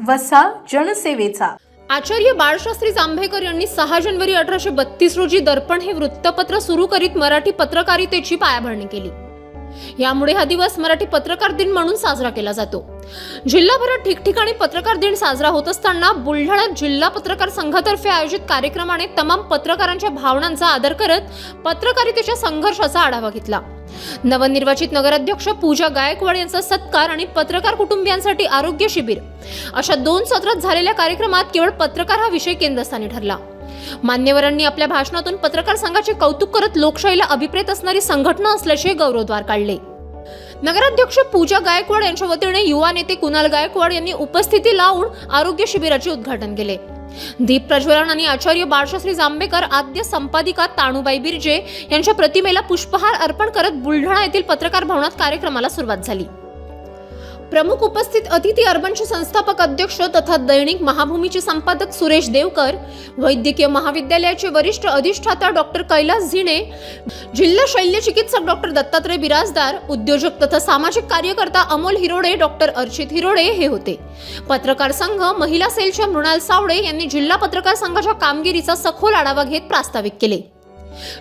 वसा जनसेवेचा। आचार्य बाळशास्त्री जांभेकर यांनी 6 जानेवारी 1832 रोजी दर्पण हे वृत्तपत्र सुरू करीत मराठी पत्रकारितेची पायाभरणी केली। यामुळे हा दिवस मराठी पत्रकार दिन म्हणून साजरा केला जातो। जिल्हाभरात ठिकठिकाणी पत्रकार दिन साजरा होत असताना बुलढाण्यात जिल्हा पत्रकार संघातर्फे आयोजित कार्यक्रमाने तमाम पत्रकारांच्या भावनांचा आदर करत पत्रकारितेच्या संघर्षाचा आढावा घेतला। नवनिर्वाचित नगराध्यक्ष पूजा गायकवाड यांचा सत्कार आणि पत्रकार कुटुंबियांसाठी आरोग्य शिबिर अशा 2 सत्रात झालेल्या कार्यक्रमात केवळ पत्रकार हा विषय केंद्रस्थानी ठरला। मान्यवरांनी आपल्या भाषणातून पत्रकार संघाचे कौतुक करत लोकशाहीला अभिप्रेत असणारी संघटना असल्याचे गौरवोद्गार काढले। नगराध्यक्ष पूजा गायकवाड यांच्या वतीने युवा नेते कुणाल गायकवाड यांनी उपस्थिती लावून आरोग्य शिबिराचे उद्घाटन केले। दीप प्रज्वलन आणि आचार्य बाळशास्त्री जांभेकर आद्य संपादिका ताणूबाई बिर्जे यांच्या प्रतिमेला पुष्पहार अर्पण करत बुलढाणा येथील पत्रकार भवनात कार्यक्रमाला सुरुवात झाली। प्रमुख उपस्थित अतिथी अर्बनचे संस्थापक अध्यक्ष तथा दैनिक महाभूमीचे संपादक सुरेश देवकर, वैद्यकीय महाविद्यालयाचे वरिष्ठ अधिष्ठाता डॉक्टर कैलास झिणे, जिल्हा शल्य चिकित्सक डॉक्टर दत्तात्रय बिराजदार, उद्योजक तथा सामाजिक कार्यकर्ता अमोल हिरोडे, डॉक्टर अर्चित हिरोडे हे होते। पत्रकार संघ महिला सेलच्या मृणाल सावडे यांनी जिल्हा पत्रकार संघाच्या कामगिरीचा सखोल आढावा घेत प्रास्ताविक केले।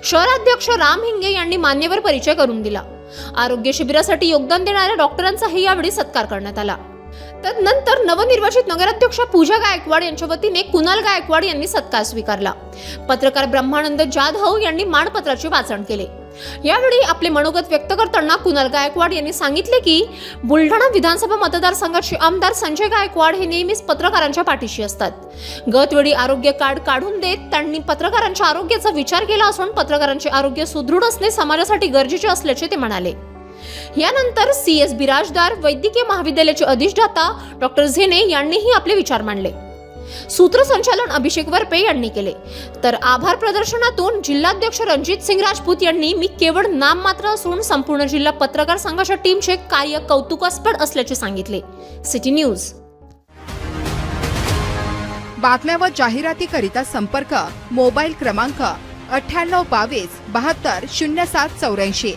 शहराध्यक्ष राम हिंगे यांनी मान्यवर परिचय करून दिला। आरोग्य शिबिरासाठी योगदान देणाऱ्या डॉक्टरांचाही यावेळी सत्कार करण्यात आला। तदनंतर नवनिर्वाचित नगराध्यक्ष पूजा गायकवाड यांच्या वतीने कुणाल गायकवाड यांनी सत्कार स्वीकारला। पत्रकार ब्रह्मानंद जाधव यांनी मानपत्राचे वाचन केले। यावेळी आपले मनोगत व्यक्त करताना कुणाल गायकवाड यांनी सांगितले की बुलढाणा विधानसभा मतदारसंघाचे आमदार संजय गायकवाड हे नेहमीच पत्रकारांच्या पाठीशी असतात। गतवेळी आरोग्य कार्ड काढून देत त्यांनी पत्रकारांच्या आरोग्याचा विचार केला असून पत्रकारांचे आरोग्य सुदृढ असणे समाजासाठी गरजेचे असल्याचे ते म्हणाले। यानंतर CS बिराजदार, वैद्यकीय महाविद्यालयाचे अधिष्ठाता डॉक्टर झेने यांनीही आपले विचार मांडले। सूत्रसंचालन अभिषेक वरपे यांनी केले। तर आभार प्रदर्शनातून जिल्हाध्यक्ष रणजित सिंग राजपूत यांनी मी केवळ नाममात्र असून संपूर्ण जिल्हा पत्रकार संघाच्या टीमचे कार्य कौतुकास्पद असल्याचे सांगितले। City news. बातम्या व जाहिरातीकरिता संपर्क मोबाईल क्रमांक 9822 72 0784।